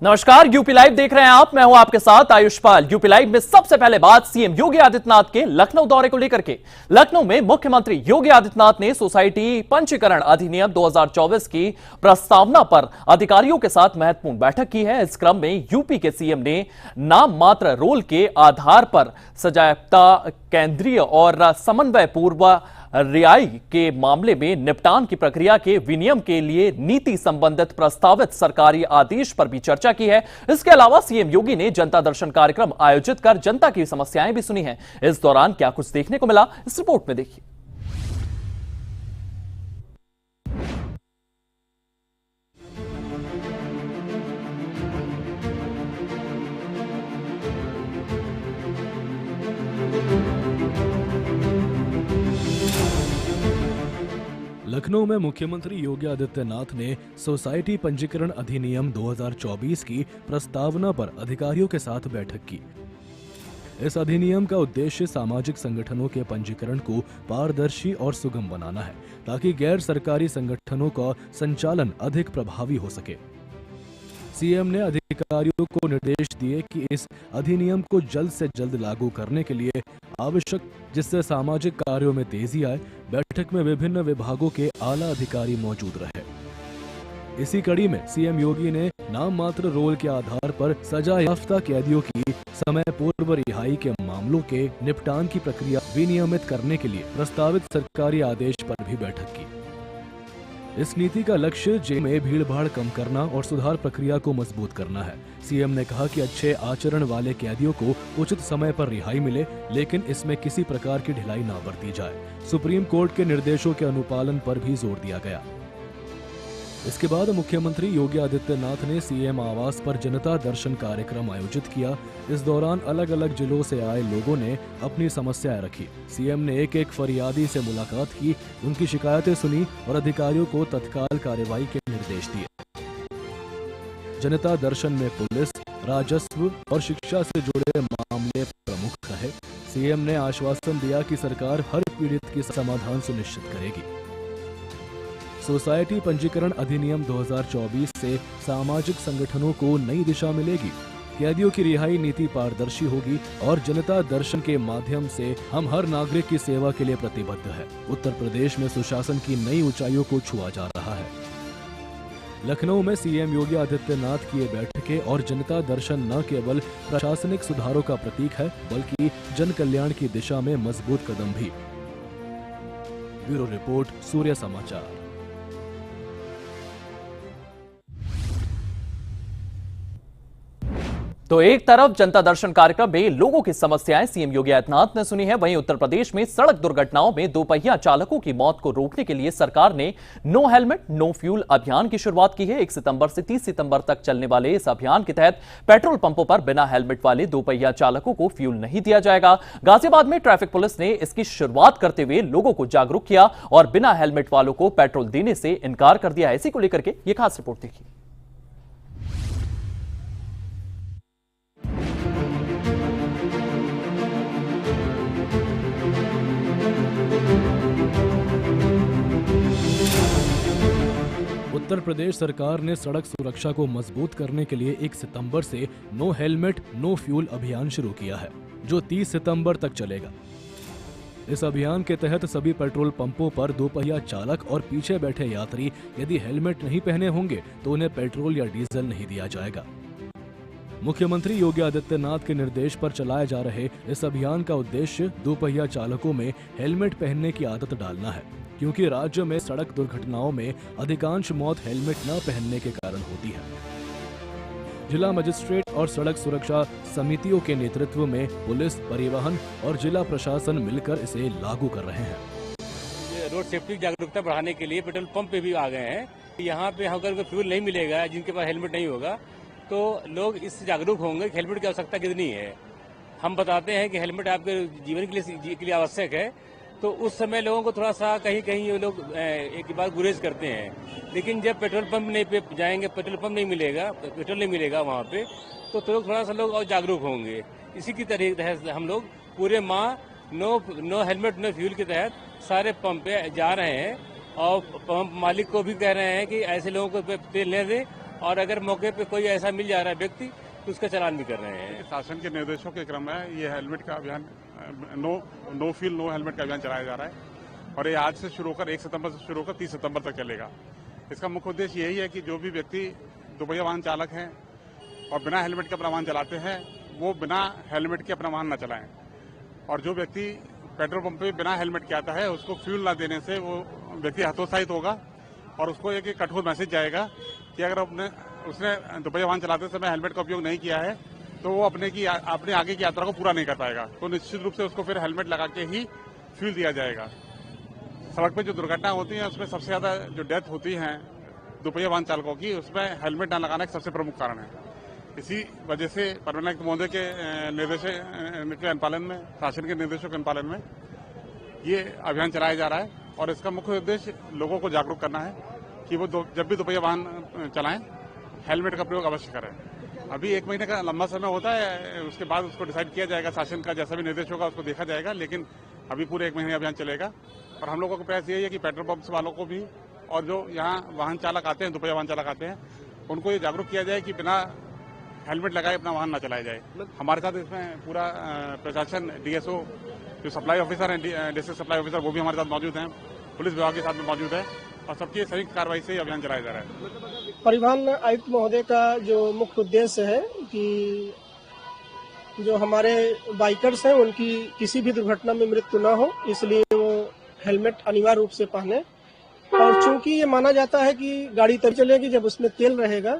नमस्कार, UP live देख रहे हैं आप। मैं हूं आपके साथ आयुष्पाल। यूपी लाइव में सबसे पहले बात सीएम योगी आदित्यनाथ के लखनऊ दौरे को लेकर के। लखनऊ में मुख्यमंत्री योगी आदित्यनाथ ने सोसाइटी पंजीकरण अधिनियम 2024 की प्रस्तावना पर अधिकारियों के साथ महत्वपूर्ण बैठक की है। इस क्रम में यूपी के सीएम ने नाम मात्र रोल के आधार पर सजायकता, केंद्रीय और समन्वय पूर्व रिहाई के मामले में निपटान की प्रक्रिया के विनियम के लिए नीति संबंधित प्रस्तावित सरकारी आदेश पर भी चर्चा की है। इसके अलावा सीएम योगी ने जनता दर्शन कार्यक्रम आयोजित कर जनता की समस्याएं भी सुनी हैं। इस दौरान क्या कुछ देखने को मिला, इस रिपोर्ट में देखिए। लखनऊ में मुख्यमंत्री योगी आदित्यनाथ ने सोसाइटी पंजीकरण अधिनियम 2024 की प्रस्तावना पर अधिकारियों के साथ बैठक की। इस अधिनियम का उद्देश्य सामाजिक संगठनों के पंजीकरण को पारदर्शी और सुगम बनाना है, ताकि गैर सरकारी संगठनों का संचालन अधिक प्रभावी हो सके। सीएम ने अधिकारियों को निर्देश दिए कि इस अधिनियम को जल्द से जल्द लागू करने के लिए आवश्यक, जिससे सामाजिक कार्यों में तेजी आए। बैठक में विभिन्न विभागों के आला अधिकारी मौजूद रहे। इसी कड़ी में सीएम योगी ने नाम मात्र रोल के आधार पर सजा याफ्ता कैदियों की समय पूर्व रिहाई के मामलों के निपटान की प्रक्रिया विनियमित करने के लिए प्रस्तावित सरकारी आदेश पर भी बैठक की। इस नीति का लक्ष्य जेल में भीड़ भाड़ कम करना और सुधार प्रक्रिया को मजबूत करना है। सीएम ने कहा कि अच्छे आचरण वाले कैदियों को उचित समय पर रिहाई मिले, लेकिन इसमें किसी प्रकार की ढिलाई न बरती जाए। सुप्रीम कोर्ट के निर्देशों के अनुपालन पर भी जोर दिया गया। इसके बाद मुख्यमंत्री योगी आदित्यनाथ ने सीएम आवास पर जनता दर्शन कार्यक्रम आयोजित किया। इस दौरान अलग अलग जिलों से आए लोगों ने अपनी समस्याएं रखी। सीएम ने एक एक फरियादी से मुलाकात की, उनकी शिकायतें सुनी और अधिकारियों को तत्काल कार्रवाई के निर्देश दिए। जनता दर्शन में पुलिस, राजस्व और शिक्षा से जुड़े मामले प्रमुख रहे। सीएम ने आश्वासन दिया कि सरकार हर पीड़ित की समाधान सुनिश्चित करेगी। सोसाइटी पंजीकरण अधिनियम 2024 से सामाजिक संगठनों को नई दिशा मिलेगी। कैदियों की रिहाई नीति पारदर्शी होगी और जनता दर्शन के माध्यम से हम हर नागरिक की सेवा के लिए प्रतिबद्ध है। उत्तर प्रदेश में सुशासन की नई ऊंचाइयों को छुआ जा रहा है। लखनऊ में सीएम योगी आदित्यनाथ की ये बैठकें और जनता दर्शन न केवल प्रशासनिक सुधारों का प्रतीक है, बल्कि जन कल्याण की दिशा में मजबूत कदम भी। ब्यूरो रिपोर्ट, सूर्य समाचार। तो एक तरफ जनता दर्शन कार्यक्रम में लोगों की समस्याएं सीएम योगी आदित्यनाथ ने सुनी है, वहीं उत्तर प्रदेश में सड़क दुर्घटनाओं में दोपहिया चालकों की मौत को रोकने के लिए सरकार ने नो हेलमेट नो फ्यूल अभियान की शुरुआत की है। 1 सितंबर से 30 सितंबर तक चलने वाले इस अभियान के तहत पेट्रोल पंपों पर बिना हेलमेट वाले दोपहिया चालकों को फ्यूल नहीं दिया जाएगा। गाजियाबाद में ट्रैफिक पुलिस ने इसकी शुरुआत करते हुए लोगों को जागरूक किया और बिना हेलमेट वालों को पेट्रोल देने से इनकार कर दिया। इसी को लेकर के ये खास रिपोर्ट देखिए। उत्तर प्रदेश सरकार ने सड़क सुरक्षा को मजबूत करने के लिए 1 सितंबर से नो हेलमेट नो फ्यूल अभियान शुरू किया है, जो 30 सितंबर तक चलेगा। इस अभियान के तहत सभी पेट्रोल पंपों पर दोपहिया चालक और पीछे बैठे यात्री यदि हेलमेट नहीं पहने होंगे तो उन्हें पेट्रोल या डीजल नहीं दिया जाएगा। मुख्यमंत्री योगी आदित्यनाथ के निर्देश पर चलाए जा रहे इस अभियान का उद्देश्य दोपहिया चालकों में हेलमेट पहनने की आदत डालना है, क्योंकि राज्य में सड़क दुर्घटनाओं में अधिकांश मौत हेलमेट न पहनने के कारण होती है। जिला मजिस्ट्रेट और सड़क सुरक्षा समितियों के नेतृत्व में पुलिस, परिवहन और जिला प्रशासन मिलकर इसे लागू कर रहे हैं। रोड सेफ्टी जागरूकता बढ़ाने के लिए पेट्रोल पंप पे भी आ गए हैं। यहाँ पे अगर फ्यूल नहीं मिलेगा, जिनके पास हेलमेट नहीं होगा, तो लोग इससे जागरूक होंगे कि हेलमेट की आवश्यकता कितनी है। हम बताते हैं कि हेलमेट आपके जीवन के लिए आवश्यक है, तो उस समय लोगों को थोड़ा सा कहीं ये लोग एक बार गुरेज करते हैं। लेकिन जब पेट्रोल पंप नहीं पे जाएंगे, पेट्रोल पंप नहीं मिलेगा, पेट्रोल नहीं मिलेगा वहाँ पे, तो थोड़ा सा लोग और जागरूक होंगे। इसी की तहत हम लोग पूरे माह नो हेलमेट नो फ्यूल के तहत सारे पंप पे जा रहे हैं और पंप मालिक को भी कह रहे हैं कि ऐसे लोगों को तेल नहीं दें और अगर मौके पे कोई ऐसा मिल जा रहा है व्यक्ति तो उसका चालान भी कर रहे हैं। शासन के निर्देशों के क्रम में ये हेलमेट का अभियान नो फ्यूल नो हेलमेट का अभियान चलाया जा रहा है और ये आज से शुरू होकर 1 सितंबर से शुरू होकर 30 सितंबर तक चलेगा। इसका मुख्य उद्देश्य यही है कि जो भी व्यक्ति दुपहिया वाहन चालक हैं और बिना हेलमेट के अपना वाहन चलाते हैं वो बिना हेलमेट के अपना वाहन न चलाएं और जो व्यक्ति पेट्रोल पंप पे बिना हेलमेट के आता है उसको फ्यूल न देने से वो व्यक्ति हतोत्साहित होगा और उसको एक कठोर मैसेज जाएगा कि अगर उसने दुपहिया वाहन चलाते समय हेलमेट का उपयोग नहीं किया है तो वो अपने आगे की यात्रा को पूरा नहीं कर पाएगा। तो निश्चित रूप से उसको फिर हेलमेट लगा के ही फ्यूल दिया जाएगा। सड़क पे जो दुर्घटना होती है उसमें सबसे ज्यादा जो डेथ होती है दुपहिया वाहन चालकों की उसमें हेलमेट न लगाना एक सबसे प्रमुख कारण है। इसी वजह से परमानेंट महोदय के निर्देश के अनुपालन में, शासन के निर्देशों के अनुपालन में ये अभियान चलाया जा रहा है और इसका मुख्य उद्देश्य लोगों को जागरूक करना है कि वो जब भी दुपहिया वाहन चलाएं हेलमेट का प्रयोग अवश्य करें। अभी 1 महीने का लंबा समय होता है, उसके बाद उसको डिसाइड किया जाएगा, शासन का जैसा भी निर्देश होगा उसको देखा जाएगा, लेकिन अभी पूरे 1 महीने अभियान चलेगा। और हम लोगों का प्रयास यही है कि पेट्रोल पंप वालों को भी और जो यहाँ वाहन चालक आते हैं, दुपहिया वाहन चालक आते हैं, उनको ये जागरूक किया जाए कि बिना हेलमेट लगाए अपना वाहन न चलाया जाए। हमारे साथ इसमें पूरा प्रशासन, डीएसओ, जो सप्लाई ऑफिसर हैं, डिस्ट्रिक्ट सप्लाई ऑफिसर, वो भी हमारे साथ मौजूद हैं, पुलिस विभाग के साथ में मौजूद है और सबकी संयुक्त कार्रवाई से अभियान चलाया जा रहा है। परिवहन आयुक्त महोदय का जो मुख्य उद्देश्य है कि जो हमारे बाइकर्स हैं उनकी किसी भी दुर्घटना में मृत्यु न हो, इसलिए वो हेलमेट अनिवार्य रूप से पहने। और चूंकि ये माना जाता है कि गाड़ी तभी चलेगी जब उसमें तेल रहेगा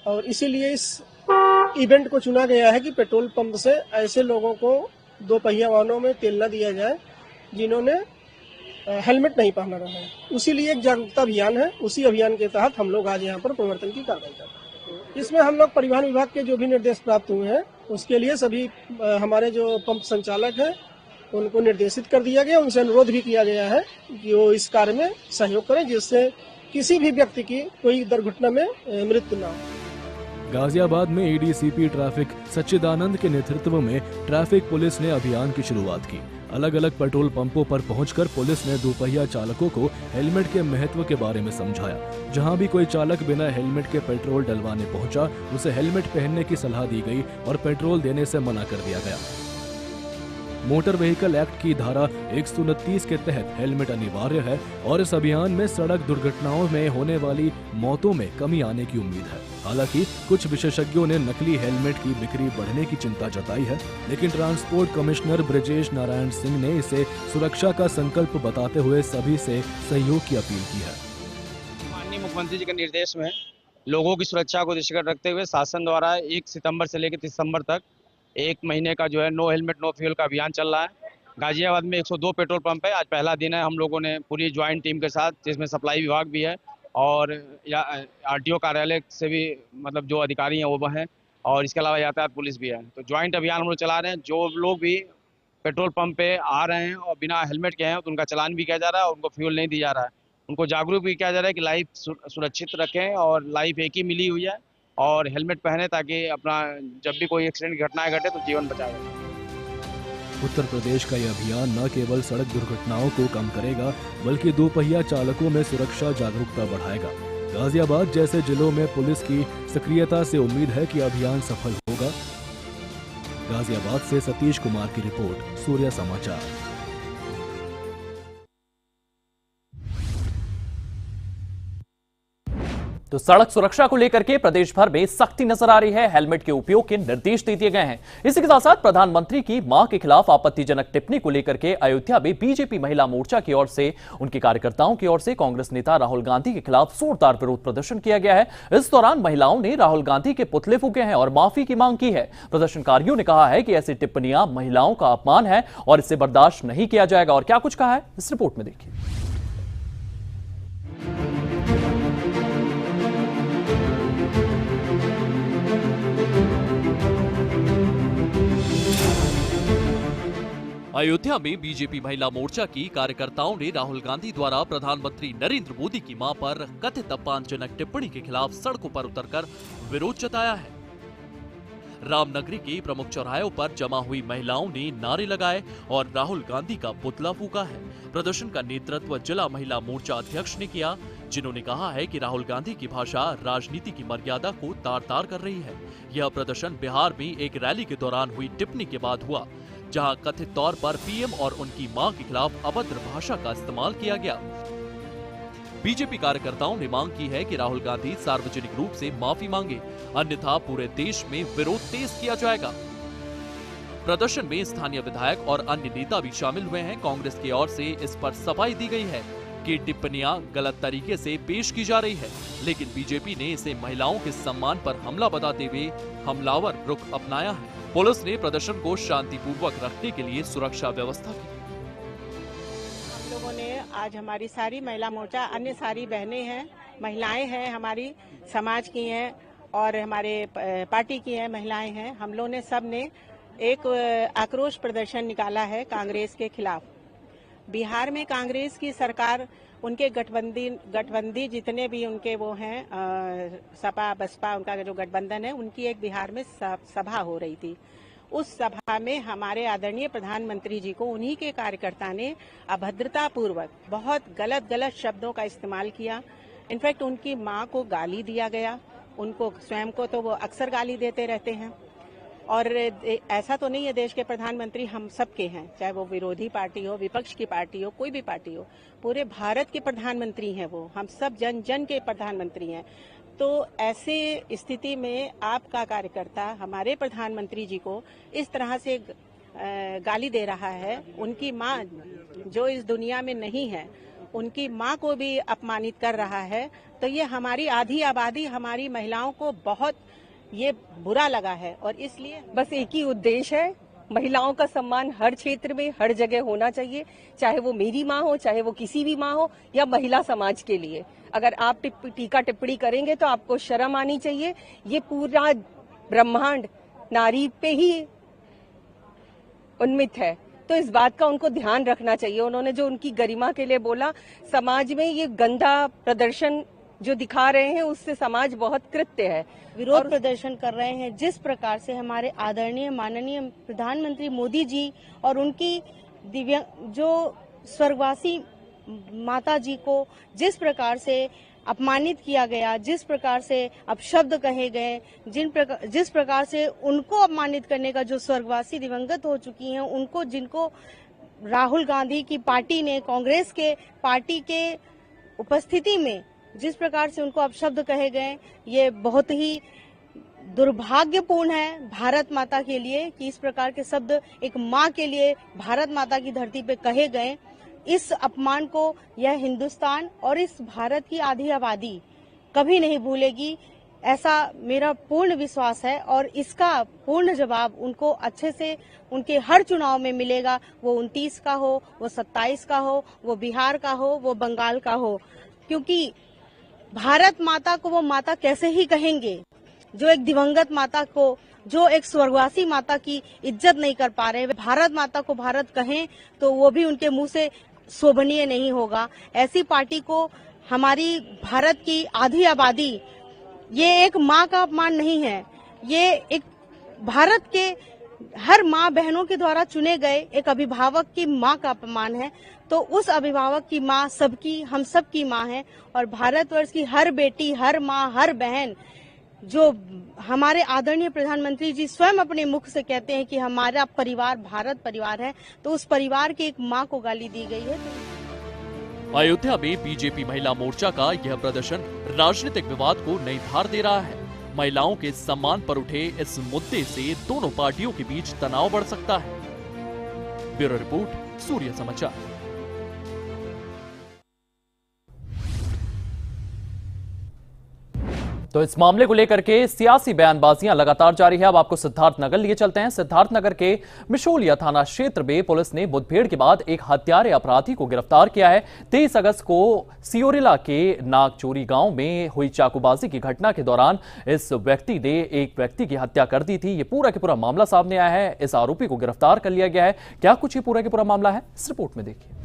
और इसीलिए इस इवेंट को चुना गया है कि पेट्रोल पंप से ऐसे लोगों को दोपहिया वाहनों में तेल न दिया जाए जिन्होंने हेलमेट नहीं पहना रहा है। उसी लिए एक जागरूकता अभियान है, उसी अभियान के तहत हम लोग आज यहाँ पर प्रवर्तन की कार्रवाई कर रहे हैं। इसमें हम लोग परिवहन विभाग के जो भी निर्देश प्राप्त हुए हैं उसके लिए सभी हमारे जो पंप संचालक हैं उनको निर्देशित कर दिया गया, उनसे अनुरोध भी किया गया है कि वो इस कार्य में सहयोग करें जिससे किसी भी व्यक्ति की कोई दुर्घटना में मृत्यु न हो। गाजियाबाद में एडीसीपी ट्रैफिक सच्चिदानंद के नेतृत्व में ट्रैफिक पुलिस ने अभियान की शुरुआत की। अलग अलग पेट्रोल पंपों पर पहुंचकर पुलिस ने दोपहिया चालकों को हेलमेट के महत्व के बारे में समझाया। जहां भी कोई चालक बिना हेलमेट के पेट्रोल डलवाने पहुंचा, उसे हेलमेट पहनने की सलाह दी गई और पेट्रोल देने से मना कर दिया गया। मोटर व्हीकल एक्ट की धारा 129 के तहत हेलमेट अनिवार्य है और इस अभियान में सड़क दुर्घटनाओं में होने वाली मौतों में कमी आने की उम्मीद है। हालांकि कुछ विशेषज्ञों ने नकली हेलमेट की बिक्री बढ़ने की चिंता जताई है, लेकिन ट्रांसपोर्ट कमिश्नर ब्रजेश नारायण सिंह ने इसे सुरक्षा का संकल्प बताते हुए सभी से सहयोग की अपील की है। माननीय मुख्यमंत्री जी के निर्देश में लोगों की सुरक्षा को दृष्टिगत रखते हुए शासन द्वारा 1 सितंबर से लेकर 30 सितंबर तक 1 महीने का जो है नो हेलमेट नो फ्यूल का अभियान चल रहा है। गाजियाबाद में 102 पेट्रोल पंप है। आज पहला दिन है। हम लोगों ने पूरी ज्वाइंट टीम के साथ, जिसमें सप्लाई विभाग भी है और आरटीओ कार्यालय से भी मतलब जो अधिकारी हैं वो हैं और इसके अलावा यातायात पुलिस भी है। तो ज्वाइंट अभियान हम लोग चला रहे हैं। जो लोग भी पेट्रोल पंप पे आ रहे हैं और बिना हेलमेट के हैं तो उनका चालान भी किया जा रहा है और उनको फ्यूल नहीं दिया जा रहा है। उनको जागरूक भी किया जा रहा है कि लाइफ सुरक्षित रखें और लाइफ एक ही मिली हुई है और हेलमेट पहने ताकि अपना जब भी कोई एक्सीडेंट की घटनाएं घटे तो जीवन बचाए। उत्तर प्रदेश का यह अभियान न केवल सड़क दुर्घटनाओं को कम करेगा बल्कि दोपहिया चालकों में सुरक्षा जागरूकता बढ़ाएगा। गाजियाबाद जैसे जिलों में पुलिस की सक्रियता से उम्मीद है कि अभियान सफल होगा। गाजियाबाद से सतीश कुमार की रिपोर्ट, सूर्य समाचार। तो सड़क सुरक्षा को लेकर के प्रदेश भर में सख्ती नजर आ रही है। हेलमेट के उपयोग के निर्देश दे दिए गए हैं। इसी के साथ साथ प्रधानमंत्री की मां के खिलाफ आपत्तिजनक टिप्पणी को लेकर के अयोध्या में बीजेपी महिला मोर्चा की ओर से, उनके कार्यकर्ताओं की ओर से कांग्रेस नेता राहुल गांधी के खिलाफ जोरदार विरोध प्रदर्शन किया गया है। इस दौरान महिलाओं ने राहुल गांधी के पुतले फूके हैं और माफी की मांग की है। प्रदर्शनकारियों ने कहा है कि ऐसी टिप्पणियां महिलाओं का अपमान है और इसे बर्दाश्त नहीं किया जाएगा। और क्या कुछ कहा है इस रिपोर्ट में देखिए। अयोध्या में बीजेपी महिला मोर्चा की कार्यकर्ताओं ने राहुल गांधी द्वारा प्रधानमंत्री नरेंद्र मोदी की मां पर कथित अपमानजनक टिप्पणी के खिलाफ सड़कों पर उतरकर विरोध जताया है। रामनगरी के प्रमुख चौराहों पर जमा हुई महिलाओं ने नारे लगाए और राहुल गांधी का पुतला फूका है। प्रदर्शन का नेतृत्व जिला महिला मोर्चा अध्यक्ष ने किया। जिन्होंने कहा है कि राहुल गांधी की भाषा राजनीति की मर्यादा को तार-तार कर रही है। यह प्रदर्शन बिहार में एक रैली के दौरान हुई टिप्पणी के बाद हुआ, जहां कथित तौर पर पीएम और उनकी मां के खिलाफ अभद्र भाषा का इस्तेमाल किया गया। बीजेपी कार्यकर्ताओं ने मांग की है कि राहुल गांधी सार्वजनिक रूप से माफी मांगे, अन्यथा पूरे देश में विरोध तेज किया जाएगा। प्रदर्शन में स्थानीय विधायक और अन्य नेता भी शामिल हुए हैं। कांग्रेस की ओर से इस पर सफाई दी गई है कि टिप्पणियां गलत तरीके से पेश की जा रही है, लेकिन बीजेपी ने इसे महिलाओं के सम्मान पर हमला बताते हुए हमलावर रुख अपनाया है। पुलिस ने प्रदर्शन को शांतिपूर्वक रखने के लिए सुरक्षा व्यवस्था की। हम लोगों ने आज हमारी सारी महिला मोर्चा, अन्य सारी बहनें हैं, महिलाएं हैं, हमारी समाज की हैं और हमारे पार्टी की हैं, महिलाएं हैं, हम लोगों ने सब ने एक आक्रोश प्रदर्शन निकाला है कांग्रेस के खिलाफ। बिहार में कांग्रेस की सरकार, उनके गठबंदी जितने भी उनके वो हैं, सपा बसपा, उनका जो गठबंधन है, उनकी एक बिहार में सभा हो रही थी। उस सभा में हमारे आदरणीय प्रधानमंत्री जी को उन्हीं के कार्यकर्ता ने अभद्रता पूर्वक बहुत गलत शब्दों का इस्तेमाल किया। इनफैक्ट उनकी मां को गाली दिया गया, उनको स्वयं को तो वो अक्सर गाली देते रहते हैं। और ऐसा तो नहीं है, देश के प्रधानमंत्री हम सब के हैं, चाहे वो विरोधी पार्टी हो, विपक्ष की पार्टी हो, कोई भी पार्टी हो, पूरे भारत के प्रधानमंत्री हैं वो, हम सब जन जन के प्रधानमंत्री हैं। तो ऐसे स्थिति में आपका कार्यकर्ता हमारे प्रधानमंत्री जी को इस तरह से गाली दे रहा है, उनकी मां जो इस दुनिया में नहीं है, उनकी मां को भी अपमानित कर रहा है, तो ये हमारी आधी आबादी, हमारी महिलाओं को बहुत ये बुरा लगा है। और इसलिए बस एक ही उद्देश्य है, महिलाओं का सम्मान हर क्षेत्र में हर जगह होना चाहिए, चाहे वो मेरी माँ हो, चाहे वो किसी भी माँ हो, या महिला समाज के लिए। अगर आप टीका टिप्पणी करेंगे तो आपको शर्म आनी चाहिए। ये पूरा ब्रह्मांड नारी पे ही उन्मित है, तो इस बात का उनको ध्यान रखना चाहिए। उन्होंने जो उनकी गरिमा के लिए बोला, समाज में ये गंदा प्रदर्शन जो दिखा रहे हैं उससे समाज बहुत कृत्य है। विरोध प्रदर्शन कर रहे हैं जिस प्रकार से हमारे आदरणीय माननीय प्रधानमंत्री मोदी जी और उनकी जो स्वर्गवासी माता जी को जिस प्रकार से अपमानित किया गया, जिस प्रकार से अपशब्द कहे गए, जिस प्रकार से उनको अपमानित करने का जो स्वर्गवासी दिवंगत हो चुकी हैं, उनको जिनको राहुल गांधी की पार्टी ने, कांग्रेस के पार्टी के उपस्थिति में जिस प्रकार से उनको अपशब्द कहे गए, ये बहुत ही दुर्भाग्यपूर्ण है भारत माता के लिए कि इस प्रकार के शब्द एक माँ के लिए भारत माता की धरती पे कहे गए। इस अपमान को यह हिंदुस्तान और इस भारत की आधी आबादी कभी नहीं भूलेगी, ऐसा मेरा पूर्ण विश्वास है। और इसका पूर्ण जवाब उनको अच्छे से उनके हर चुनाव में मिलेगा, वो 29 का हो, वो 27 का हो, वो बिहार का हो, वो बंगाल का हो। क्योंकि भारत माता को वो माता कैसे ही कहेंगे जो एक दिवंगत माता को, जो एक स्वर्गवासी माता की इज्जत नहीं कर पा रहे। भारत माता को भारत कहें तो वो भी उनके मुंह से शोभनीय नहीं होगा। ऐसी पार्टी को हमारी भारत की आधी आबादी, ये एक माँ का अपमान नहीं है, ये एक भारत के हर माँ बहनों के द्वारा चुने गए एक अभिभावक की माँ का अपमान है। तो उस अभिभावक की माँ सबकी, हम सब की माँ है। और भारतवर्ष की हर बेटी, हर माँ, हर बहन, जो हमारे आदरणीय प्रधानमंत्री जी स्वयं अपने मुख से कहते हैं कि हमारा परिवार भारत परिवार है, तो उस परिवार की एक माँ को गाली दी गई है। अयोध्या में बीजेपी महिला मोर्चा का यह प्रदर्शन राजनीतिक विवाद को नई धार दे रहा है। महिलाओं के सम्मान पर उठे इस मुद्दे से दोनों पार्टियों के बीच तनाव बढ़ सकता है। ब्यूरो रिपोर्ट, सूर्य समाचार। तो इस मामले को लेकर के सियासी बयानबाजियां लगातार जारी है। अब आपको सिद्धार्थनगर लिए चलते हैं। सिद्धार्थनगर के मिशोलिया थाना क्षेत्र में पुलिस ने मुठभेड़ के बाद एक हत्यारे अपराधी को गिरफ्तार किया है। 23 अगस्त को सियोरिला के नागचोरी गांव में हुई चाकूबाजी की घटना के दौरान इस व्यक्ति ने एक व्यक्ति की हत्या कर दी थी। ये पूरा के पूरा मामला सामने आया है। इस आरोपी को गिरफ्तार कर लिया गया है। क्या कुछ ये पूरा के पूरा मामला है, इस रिपोर्ट में देखिए।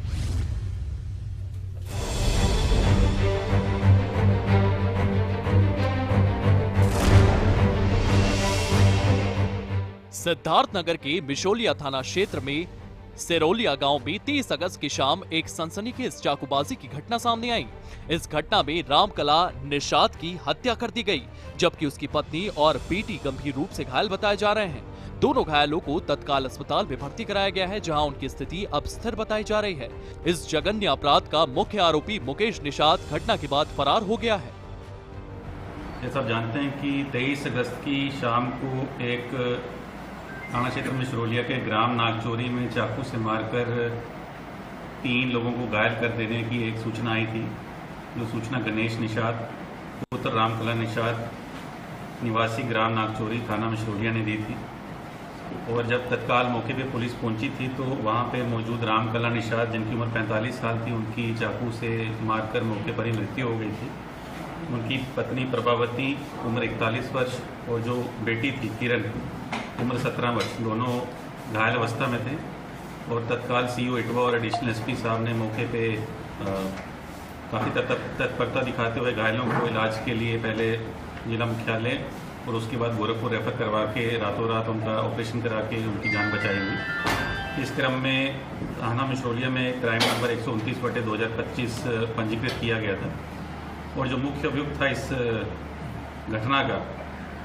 सिद्धार्थनगर के मिशोलिया थाना क्षेत्र में सिरोलिया गांव में 30 अगस्त की शाम एक सनसनीखेज चाकूबाजी की घटना सामने आई। इस घटना में रामकला निषाद की हत्या कर दी गई, जबकि उसकी पत्नी और बेटी गंभीर रूप से घायल बताए जा रहे हैं। दोनों घायलों को तत्काल अस्पताल में भर्ती कराया गया है, जहां उनकी स्थिति अब स्थिर बताई जा रही है। इस जघन्य अपराध का मुख्य आरोपी मुकेश निषाद घटना के बाद फरार हो गया है। जैसा आप जानते हैं कि 23 अगस्त की शाम को एक थाना क्षेत्र में सिरोलिया के ग्राम नागचोरी में चाकू से मारकर 3 लोगों को घायल कर देने की एक सूचना आई थी, जो सूचना गणेश निषाद पुत्र रामकला निषाद निवासी ग्राम नागचोरी थाना में सिरोलिया ने दी थी। और जब तत्काल मौके पे पुलिस पहुंची थी तो वहां पे मौजूद रामकला निषाद, जिनकी उम्र 45 साल थी, उनकी चाकू से मारकर मौके पर ही मृत्यु हो गई थी। उनकी पत्नी प्रभावती उम्र 41 वर्ष और जो बेटी थी किरण उम्र 17 वर्ष, दोनों घायल अवस्था में थे। और तत्काल सीओ इटवा और एडिशनल एसपी साहब ने मौके पे काफ़ी तत्परता दिखाते हुए घायलों को इलाज के लिए पहले जिला मुख्यालय और उसके बाद गोरखपुर रेफर करवा के रातों रात उनका ऑपरेशन करा के उनकी जान बचाई हुई। इस क्रम में थाना सिरोलिया में क्राइम नंबर 129/2025 पंजीकृत किया गया था। और जो मुख्य अभियुक्त था इस घटना का,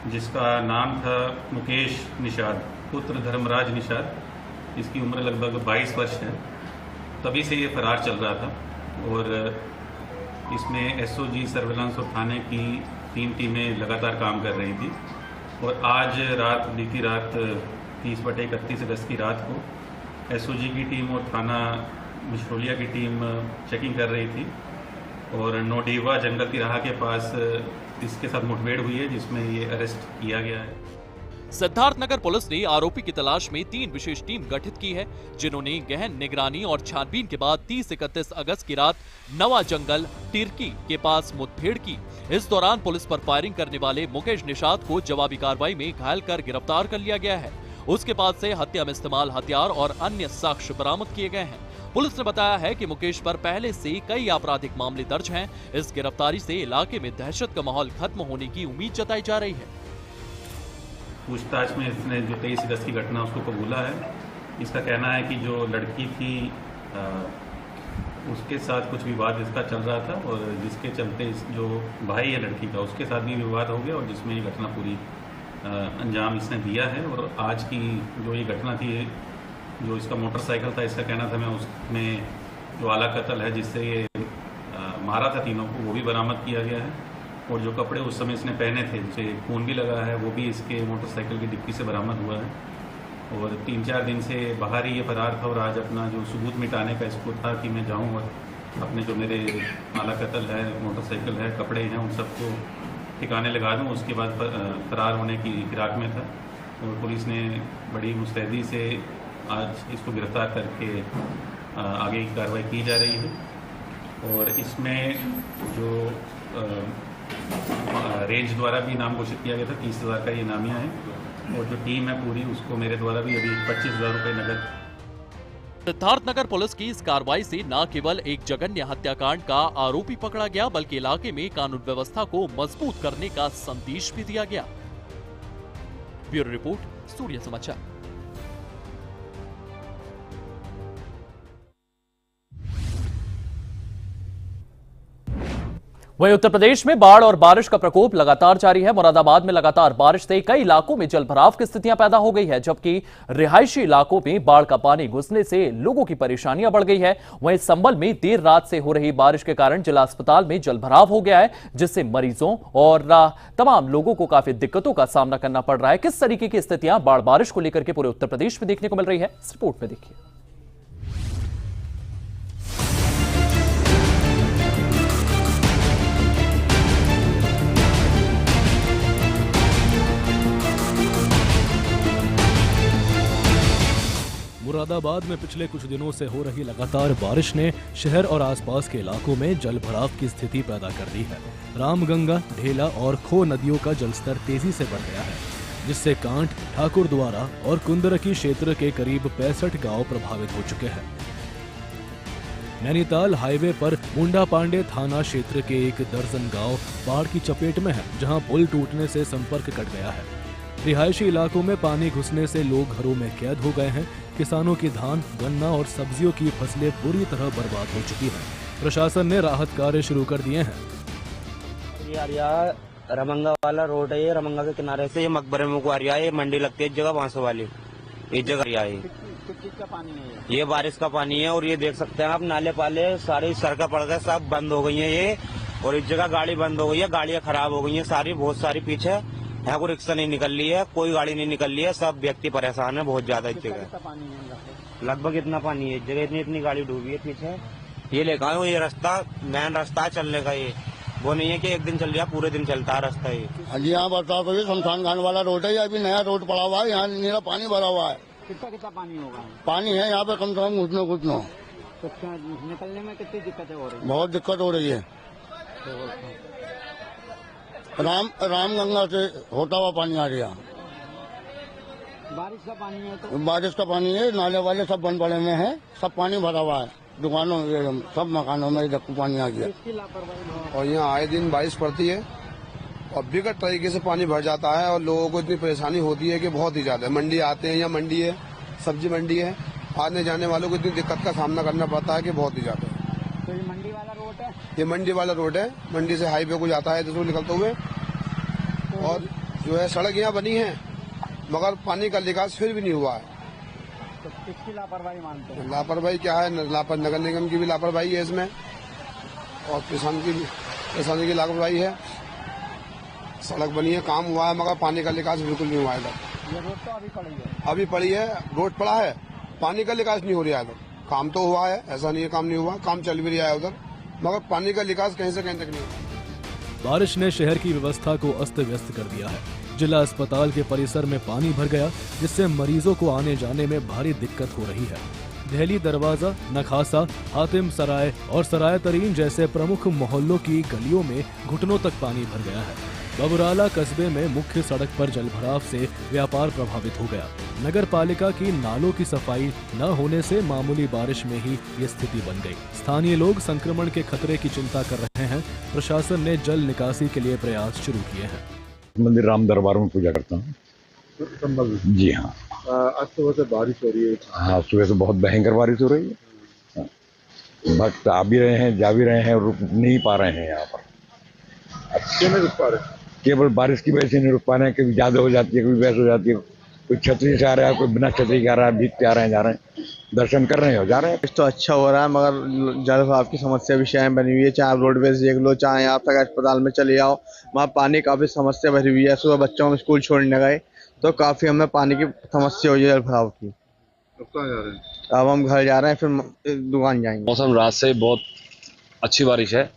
जिसका नाम था मुकेश निषाद पुत्र धर्मराज निषाद, इसकी उम्र लगभग 22 वर्ष है, तभी से ये फरार चल रहा था। और इसमें एसओजी सर्विलांस और थाने की 3 टीमें लगातार काम कर रही थी। और आज बीती रात 30/31 अगस्त की रात को एसओजी की टीम और थाना सिरोलिया की टीम चेकिंग कर रही थी और नोडीवा जंगल की राह के पास इसके साथ मुठभेड़ हुई है, जिसमें ये अरेस्ट किया गया है। सिद्धार्थनगर पुलिस ने आरोपी की तलाश में 3 विशेष टीम गठित की है, जिन्होंने गहन निगरानी और छानबीन के बाद 30-31 अगस्त की रात नवा जंगल टिरकी के पास मुठभेड़ की। इस दौरान पुलिस पर फायरिंग करने वाले मुकेश निषाद को जवाबी कार्रवाई में घायल कर गिरफ्तार कर लिया गया है। उसके पास से हत्या में इस्तेमाल हथियार और अन्य साक्ष्य बरामद किए गए हैं। पुलिस ने बताया है कि मुकेश पर पहले से कई आपराधिक मामले दर्ज हैं। इस गिरफ्तारी से इलाके में दहशत का माहौल खत्म होने की उम्मीद जताई जा रही है। पूछताछ में इसने जो 23 अगस्त की घटना उसको कबूला है। इसका कहना है कि जो लड़की थी उसके साथ कुछ विवाद इसका चल रहा था और जिसके चलते जो भाई है लड़की का, उसके साथ भी विवाद हो गया और जिसमें ये घटना पूरी अंजाम इसने दिया है। और आज की जो ये घटना थी, जो इसका मोटरसाइकिल था, इसका कहना था मैं उसमें जो आला कत्ल है जिससे ये मारा था तीनों को, वो भी बरामद किया गया है। और जो कपड़े उस समय इसने पहने थे, जिसे खून भी लगा है, वो भी इसके मोटरसाइकिल की डिक्की से बरामद हुआ है। और 3-4 दिन से बाहर ही ये फरार था और आज अपना जो सबूत मिटाने का इसको था कि मैं जाऊँ और अपने जो मेरे आला कत्ल है, मोटरसाइकिल है, कपड़े हैं, उन सबको ठिकाने लगा दूँ। उसके बाद फरार होने की फिराक में था और पुलिस ने बड़ी मुस्तैदी से आज इसको गिरफ्तार करके आगे की कार्रवाई की जा रही है। और इसमें जो रेंज द्वारा भी इनाम घोषित किया गया था, 30,000 का ये इनामिया है। और जो टीम है पूरी, उसको मेरे द्वारा भी अभी 25,000 रुपये नगद। सिद्धार्थनगर पुलिस की इस कार्रवाई से न केवल एक जघन्य हत्याकांड का आरोपी पकड़ा गया, बल्कि इलाके में कानून व्यवस्था को मजबूत करने का संदेश भी दिया गया। ब्यूरो रिपोर्ट, सूर्य समाचार। वहीं उत्तर प्रदेश में बाढ़ और बारिश का प्रकोप लगातार जारी है। मुरादाबाद में लगातार बारिश से कई इलाकों में जलभराव की स्थितियां पैदा हो गई है, जबकि रिहायशी इलाकों में बाढ़ का पानी घुसने से लोगों की परेशानियां बढ़ गई है। वहीं संभल में देर रात से हो रही बारिश के कारण जिला अस्पताल में जलभराव हो गया है, जिससे मरीजों और तमाम लोगों को काफी दिक्कतों का सामना करना पड़ रहा है। किस तरीके की स्थितियां बाढ़ बारिश को लेकर के पूरे उत्तर प्रदेश में देखने को मिल रही है, इस रिपोर्ट में देखिए। मुरादाबाद में पिछले कुछ दिनों से हो रही लगातार बारिश ने शहर और आसपास के इलाकों में जलभराव की स्थिति पैदा कर दी है। रामगंगा, ढेला और खो नदियों का जलस्तर तेजी से बढ़ गया है, जिससे कांट, ठाकुरद्वारा और कुंदरकी क्षेत्र के करीब 65 गांव प्रभावित हो चुके हैं। नैनीताल हाईवे पर मुंडा पांडे थाना क्षेत्र के 1 दर्जन गांव बाढ़ की चपेट में है, जहां पुल टूटने से संपर्क कट गया है। रिहायशी इलाकों में पानी घुसने से लोग घरों में कैद हो गए हैं। किसानों की धान, गन्ना और सब्जियों की फसलें बुरी तरह बर्बाद हो चुकी हैं। प्रशासन ने राहत कार्य शुरू कर दिए हैं। रमंगा वाला रोड है, ये रमंगा के किनारे से ये मकबरे में को आ रहा है, ये मंडी लगती है इस जगह 500 वाली, इस जगह है। किस का पानी है ये बारिश का पानी है और ये देख सकते हैं आप, नाले पाले सारी सड़कें पड़ गए, सब बंद हो गई हैं ये, और इस जगह गाड़ी बंद हो गई है, गाड़ियां खराब हो गई हैं सारी, बहुत सारी पीछे यहाँ को रिक्शा नहीं निकल रही है, कोई गाड़ी नहीं निकल रही है, सब व्यक्ति परेशान है बहुत ज्यादा। इस जगह लगभग इतना पानी है, इस जगह इतनी गाड़ी डूबी है पीछे। ये लेकर आए, ये रास्ता मेन रास्ता है चलने का, ये वो नहीं है कि एक दिन चल रहा, पूरे दिन चलता है रास्ता ये। हाँ जी, यहाँ बरसात हो गई, शमशान घाट वाला रोड है, ये अभी नया रोड पड़ा हुआ है, यहाँ नीला पानी भरा हुआ है। कितना पानी होगा? पानी है यहाँ पे कम से कम घुटनों घुटनों। तो निकलने में कितनी दिक्कतें हो रही है? बहुत दिक्कत हो रही है। रामगंगा से होता हुआ पानी आ रहा है। बारिश का पानी है तो? बारिश का पानी है, नाले वाले सब बंद पड़े हुए हैं, सब पानी भरा हुआ है, दुकानों में सब मकानों में इधर पानी आ गया। और यहाँ आए दिन बारिश पड़ती है और विकट तरीके से पानी भर जाता है और लोगों को इतनी परेशानी होती है कि बहुत ही ज्यादा। मंडी आते हैं, या मंडी है, सब्जी मंडी है, आने जाने वालों को इतनी दिक्कत का सामना करना पड़ता है कि बहुत ही ज्यादा। तो ये मंडी वाला रोड है? ये मंडी वाला रोड है, मंडी से हाईवे को जाता है तो निकलते हुए, और जो है सड़क यहाँ बनी है मगर पानी का निकास फिर भी नहीं हुआ है। तो किसकी लापरवाही मानते हैं? लापरवाही क्या है, नगर निगम की भी लापरवाही है इसमें, और किसान की लापरवाही है। सड़क बनी है, काम हुआ है, मगर पानी का निकास बिल्कुल नहीं हुआ है इधर। ये रोड तो अभी पड़ी है? अभी पड़ी है, रोड पड़ा है, पानी का निकास नहीं हो रहा है इधर। काम तो हुआ है, ऐसा नहीं है काम नहीं हुआ, काम चल भी रहा है उधर, मगर पानी का निकास कहीं से कहीं तक नहीं हुआ। बारिश ने शहर की व्यवस्था को अस्त व्यस्त कर दिया है। जिला अस्पताल के परिसर में पानी भर गया, जिससे मरीजों को आने जाने में भारी दिक्कत हो रही है। दहली दरवाजा, नखासा, हातिम सराय और सराय तरीन जैसे प्रमुख मोहल्लों की गलियों में घुटनों तक पानी भर गया है। बबुराला कस्बे में मुख्य सड़क पर जलभराव से व्यापार प्रभावित हो गया। नगर पालिका की नालों की सफाई न होने से मामूली बारिश में ही ये स्थिति बन गई। स्थानीय लोग संक्रमण के खतरे की चिंता कर रहे हैं। प्रशासन ने जल निकासी के लिए प्रयास शुरू किए हैं। मंदिर राम दरबार में पूजा करता हूँ। जी हाँ। आज सुबह से बारिश हो रही है? हाँ, सुबह से बहुत भयंकर बारिश हो रही है। भक्त आ भी रहे हैं, जा भी रहे हैं, रुक नहीं पा रहे हैं यहाँ पर। क्यों नहीं रुक पा रहे? केवल बारिश की वजह से नहीं रुक पा रहे हैं। कभी ज्यादा हो जाती है, कभी वैसे हो जाती है। कोई छतरी से आ रहा है, कोई बिना छतरी के आ रहा है, भीग के आ रहे हैं, जा रहे हैं, दर्शन कर रहे हैं, जा रहे हैं। तो अच्छा हो रहा है, मगर जल भराव की समस्या भी शहर में बनी हुई है। चाहे आप रोडवेज देख लो, चाहे आप तक अस्पताल में चले जाओ, वहाँ पानी काफी समस्या भरी हुई है। सुबह बच्चों को स्कूल छोड़ने गए तो काफी हमें पानी की समस्या हुई है जल भराव की। अब कहाँ जा रहे हैं? अब हम घर जा रहे हैं, फिर दुकान जाएंगे। मौसम रात से बहुत अच्छी बारिश है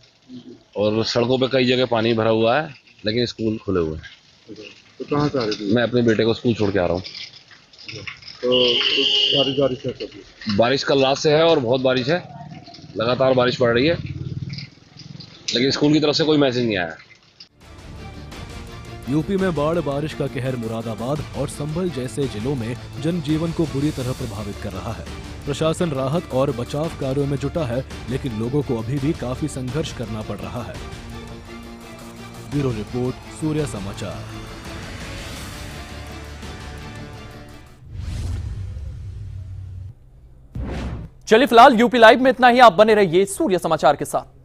और सड़कों पे कई जगह पानी भरा हुआ है, लेकिन स्कूल खुले हुए हैं। तो कहाँ से आ रहे थे? मैं अपने बेटे को स्कूल छोड़ के आ रहा हूँ। तो बारिश है? बारिश कल रात से है और बहुत बारिश है, लगातार बारिश पड़ रही है, लेकिन स्कूल की तरफ से कोई मैसेज नहीं आया। यूपी में बाढ़ बारिश का कहर मुरादाबाद और संभल जैसे जिलों में जनजीवन को बुरी तरह प्रभावित कर रहा है। प्रशासन राहत और बचाव कार्यों में जुटा है, लेकिन लोगों को अभी भी काफी संघर्ष करना पड़ रहा है। ब्यूरो रिपोर्ट, सूर्य समाचार। चलिए फिलहाल यूपी लाइव में इतना ही। आप बने रहिए सूर्य समाचार के साथ।